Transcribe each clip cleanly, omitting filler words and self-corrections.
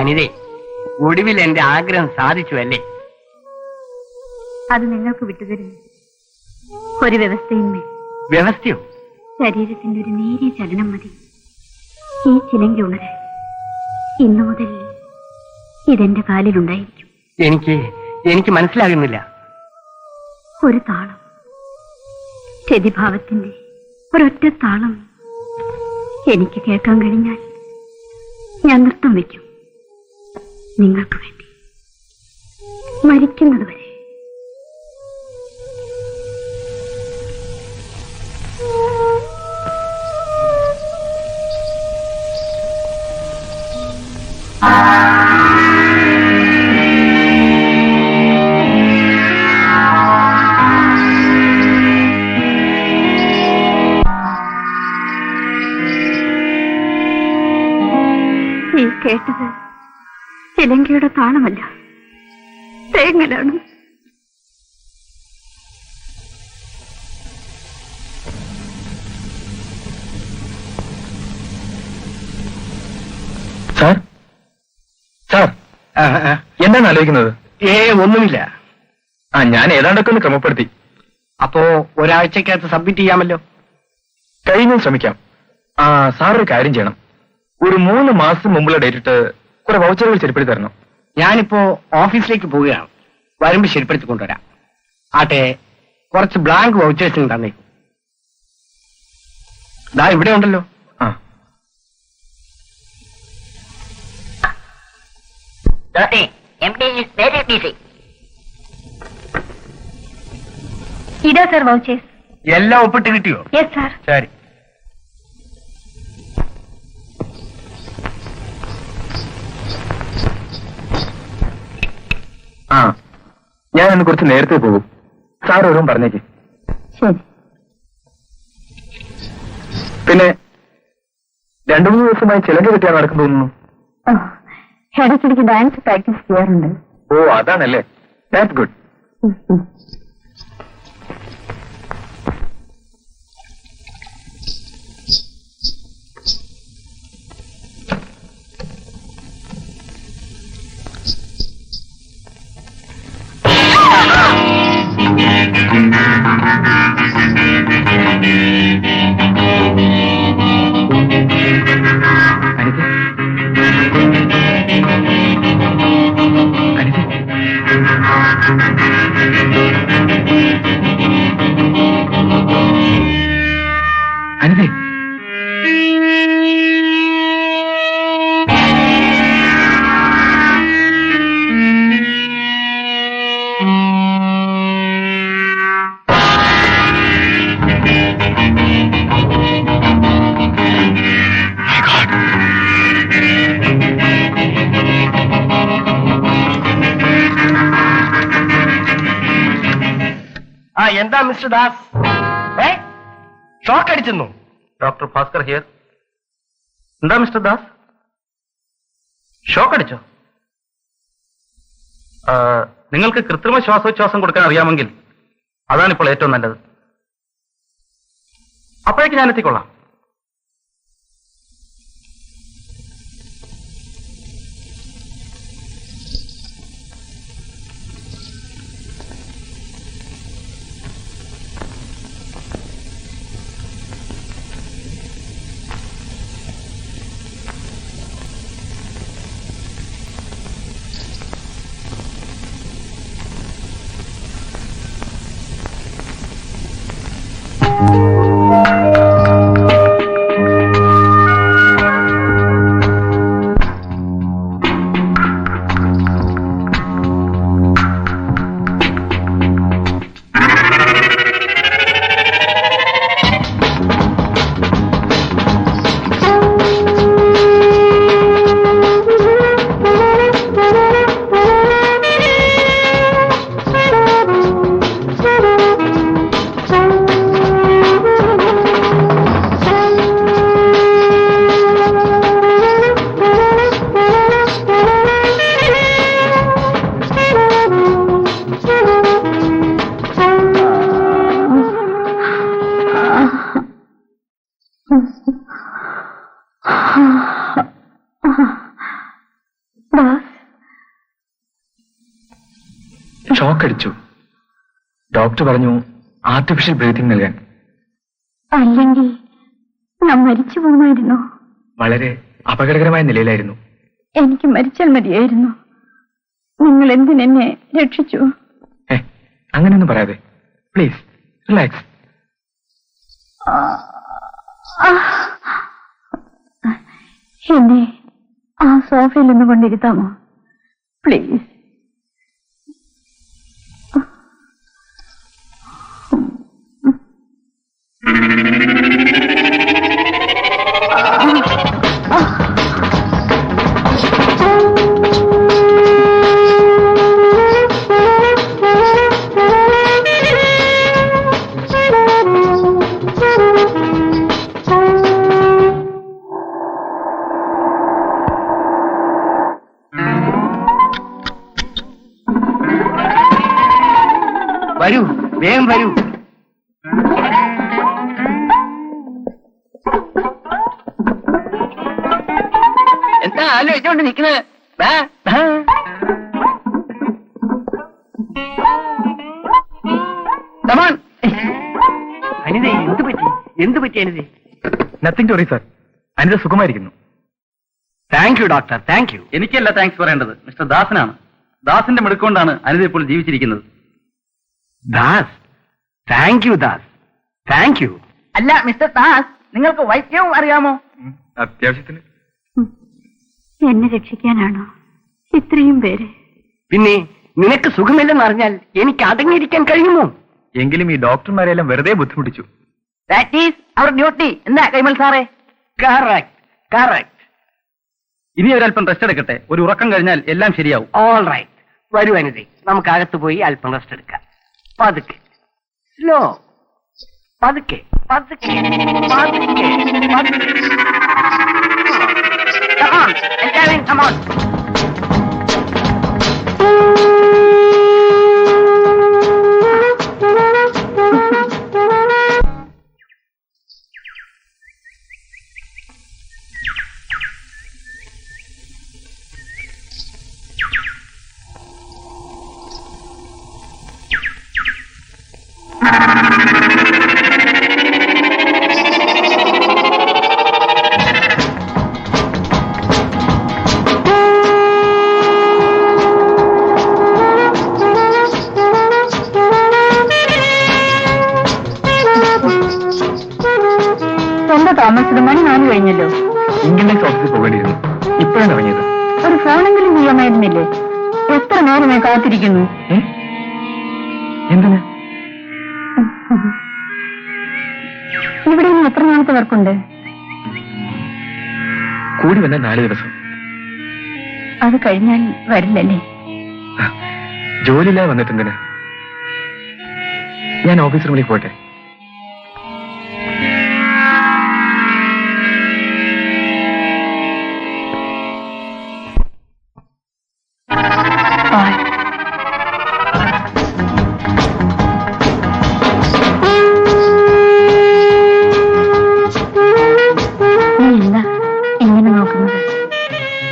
അനിതേ, ഒടുവിൽ എന്റെ ആഗ്രഹം സാധിച്ചു അല്ലേ? അത് നിങ്ങൾക്ക് വിട്ടുതരുന്നു. ഒരു വ്യവസ്ഥയിന്മേ. വ്യവസ്ഥയോ? ശരീരത്തിന്റെ ഒരു നേരിയ ചലനം മതി ഈ ചിലങ്കി ഉണരാൻ. ഇന്നു മുതൽ ഇതെന്റെ കാലിലുണ്ടായിരിക്കും. എനിക്ക് മനസ്സിലാകുന്നില്ല. ഒരു താളം, രതിഭാവത്തിന്റെ ഒരൊറ്റ താളം എനിക്ക് കേൾക്കാൻ കഴിഞ്ഞാൽ ഞാൻ നൃത്തം വയ്ക്കും. നിങ്ങൾക്ക് വേണ്ടി മരിക്കുന്നത് വരെ. ഈ കേട്ടത് ചിലങ്കയുടെ താളമല്ല, തേങ്ങലാണ്. സാർ, സാർ, എന്താണ് ആലോചിക്കുന്നത്? ഒന്നുമില്ല. ഞാൻ ഏതാണ്ടൊക്കെ ഒന്ന് ക്രമപ്പെടുത്തി. അപ്പോ ഒരാഴ്ചക്കകത്ത് സബ്മിറ്റ് ചെയ്യാമല്ലോ? കഴിഞ്ഞും ശ്രമിക്കാം. സാർ ഒരു കാര്യം ചെയ്യണം. ഒരു 3 മാസം മുമ്പുള്ള ഡേറ്റ് ഇട്ട് കുറെ വൗച്ചറുകൾ ശരിപ്പെടുത്തി തരണം. ഞാനിപ്പോ ഓഫീസിലേക്ക് പോവുകയാണ്. വരുമ്പോ ശരിപ്പെടുത്തി കൊണ്ടുവരാം. ആട്ടെ, കുറച്ച് ബ്ലാങ്ക് വൗച്ചേഴ്സിന് തന്നേക്കും. ദാ ഇവിടെ ഉണ്ടല്ലോ. ഇതാ സർ വൗച്ചേഴ്സ്. എല്ലാം ഒപ്പിട്ട് കിട്ടിയോ? Yes sir. ശരി. ഞാൻ ഇന്ന് കുറച്ച് നേരത്തെ പോകും. സാർ ഓരോന്നും പറഞ്ഞേക്ക്. ശരി. പിന്നെ 2-3 ദിവസമായി ചിലങ്ക കിട്ടിയാൽ നടക്കും തോന്നുന്നു. ഇടയ്ക്കിടയ്ക്ക് ഡാൻസ് പ്രാക്ടീസ് ചെയ്യാറുണ്ട്. ഓ, അതാണല്ലേ. That's good. അനിതേ, എന്താ മിസ്റ്റർ ദാസ്? ഷോക്ക് അടിച്ചെന്നു? Doctor Bhaskar here. എന്താ മിസ്റ്റർ ദാസ്, ഷോക്ക് അടിച്ചോ? നിങ്ങൾക്ക് കൃത്രിമ ശ്വാസോച്ഛ്വാസം കൊടുക്കാൻ അറിയാമെങ്കിൽ അതാണിപ്പോൾ ഏറ്റവും നല്ലത്. അപ്പോഴേക്ക് ഞാൻ എത്തിക്കൊള്ളാം. ഷോക്ക് അടിച്ചു. ഡോക്ടർ പറഞ്ഞു ആർട്ടിഫിഷ്യൽ ബ്രീതിങ് നൽകാൻ. അല്ലെങ്കിൽ ഞാൻ മരിച്ചു പോകുമായിരുന്നു. വളരെ അപകടകരമായ നിലയിലായിരുന്നു. എനിക്ക് മരിച്ചാൽ മതിയായിരുന്നു. നിങ്ങൾ എന്തിനെന്നെ രക്ഷിച്ചു? അങ്ങനെയൊന്നും പറയാതെ, പ്ലീസ് റിലാക്സ്. എന്നെ ആ സോഫയിൽ നിന്ന് കൊണ്ടിരുത്താമോ പ്ലീസ്? വരൂ, വേഗം വരൂ. എന്താ ആലോചിച്ചോണ്ട് നിൽക്കുന്നത്? അനിതേ, എന്ത് പറ്റി അനിതേ? Nothing to worry sir. Anitha സുഖമായിരിക്കുന്നു. Thank you doctor, thank you. എനിക്കല്ല താങ്ക്സ് പറയേണ്ടത്, മിസ്റ്റർ ദാസനാണ്. ദാസിന്റെ മിടുക്കൊണ്ടാണ് അനിത ഇപ്പോൾ ജീവിച്ചിരിക്കുന്നത്. Das, thank you Das, thank you. അല്ല മിസ്റ്റർ ദാസ്, നിങ്ങൾക്ക് വൈദ്യവും അറിയാമോ? അത്യാവശ്യത്തിന്. എന്നെ രക്ഷിക്കാനാണോ ഇത്രയും പേര്? പിന്നെ നിനക്ക് സുഖമില്ലെന്ന് അറിഞ്ഞാൽ എനിക്ക് അടങ്ങിയിരിക്കാൻ കഴിയുമോ? എങ്കിലും ഈ ഡോക്ടർമാരെല്ലാം വെറുതെ ബുദ്ധിമുട്ടിച്ചു. That is our duty. എന്താ കൈമൾ സാറേ? Correct, correct. ഇനി ഒരല്പം റെസ്റ്റ് എടുക്കട്ടെ. ഒരു ഉറക്കം കഴിഞ്ഞാൽ എല്ലാം ശരിയാവും. All right. വരൂ അനിതേ, നമുക്ക് അകത്ത് പോയി അല്പം റെസ്റ്റ് എടുക്കാം. പതുക്കെ, സ്ലോ, പതുക്കെ പതുക്കെ പതുക്കെ പതുക്കെ. Come on, Kevin, come on. താമസിച്ചത് മണി 4 കഴിഞ്ഞല്ലോ. ഇംഗ്ലീഷ് ഓഫീസിൽ പോകേണ്ടിയിരുന്നു. ഇപ്പോഴാണ് ഇറങ്ങിയത്. ഒരു ഫോണെങ്കിലും ചെയ്യാമായിരുന്നില്ലേ? എത്ര നേരമായി കാത്തിരിക്കുന്നു. എന്തിന്? ഇവിടെ ഇനി എത്ര നാളത്തെ വർക്കുണ്ട്? കൂടി വന്ന 4 ദിവസം. അത് കഴിഞ്ഞാൽ വരില്ലല്ലേ? ജോലിയില്ലാതെ വന്നിട്ടെന്തിന്? ഞാൻ ഓഫീസ് റൂമിലേക്ക് പോട്ടെ.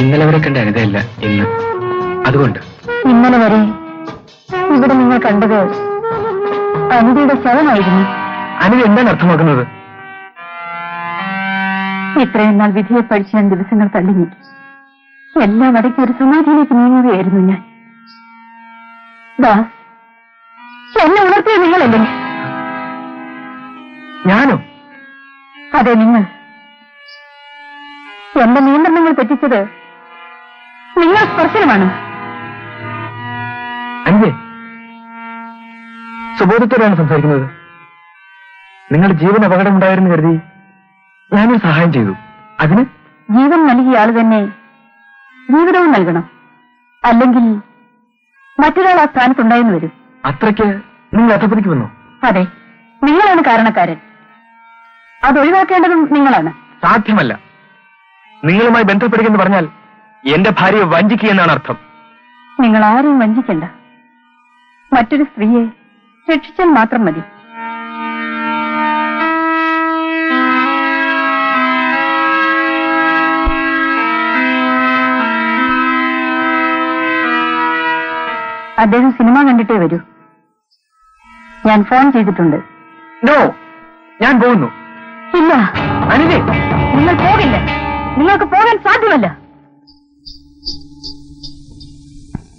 ഇന്നലെ വരെ കണ്ട അനിതയല്ല ഇന്ന്. അതുകൊണ്ട് ഇന്നലെ വരെ ഇവിടെ നിങ്ങൾ കണ്ടത് അനിതയുടെ ശവമായിരുന്നു. അനിത എന്താണ് അർത്ഥമാക്കുന്നത്? ഇത്രയും നാൾ വിധിയെ പഠിച്ച 2 ദിവസങ്ങൾ തള്ളി നീക്കി എല്ലാം അടക്കി ഒരു സമാധിയിലേക്ക് നീങ്ങുകയായിരുന്നു ഞാൻ. ദാസ്, എന്നെ ഉണർത്തിയ നിങ്ങളല്ലേ? ഞാനോ? അതെ, നിങ്ങൾ. എന്റെ നിയന്ത്രണങ്ങൾ തെറ്റിച്ചത് നിങ്ങൾ സ്പർശനമാണ്. അനിതേ, സുബോധത്തോടെയാണ് സംസാരിക്കുന്നത്. നിങ്ങളുടെ ജീവൻ അപകടമുണ്ടായിരുന്നു കരുതി ഞാനൊരു സഹായം ചെയ്തു. അതിന് ജീവൻ നൽകിയ ആൾ തന്നെ ജീവിതവും നൽകണം. അല്ലെങ്കിൽ മറ്റൊരാൾ ആ സ്ഥാനത്തുണ്ടായെന്ന് വരും. അത്രയ്ക്ക് നിങ്ങൾ അധപ്പതിക്ക് വന്നു? അതെ, നിങ്ങളാണ് കാരണക്കാരൻ. അതൊഴിവാക്കേണ്ടതും നിങ്ങളാണ്. സാധ്യമല്ല. നിങ്ങളുമായി ബന്ധപ്പെടുകയെന്ന് പറഞ്ഞാൽ എന്റെ ഭാര്യയെ വഞ്ചിക്കുകയെന്നാണ് അർത്ഥം. നിങ്ങൾ ആരെയും വഞ്ചിക്കണ്ട. മറ്റൊരു സ്ത്രീയെ രക്ഷിച്ചാൽ മാത്രം മതി. അദ്ദേഹം സിനിമ കണ്ടിട്ടേ വരൂ. ഞാൻ ഫോൺ ചെയ്തിട്ടുണ്ട്. നോ, ഞാൻ പോകുന്നു. ഇല്ല, അനിതേ, നിങ്ങൾ പോകില്ല. നിങ്ങൾക്ക് പോകാൻ സാധ്യമല്ല.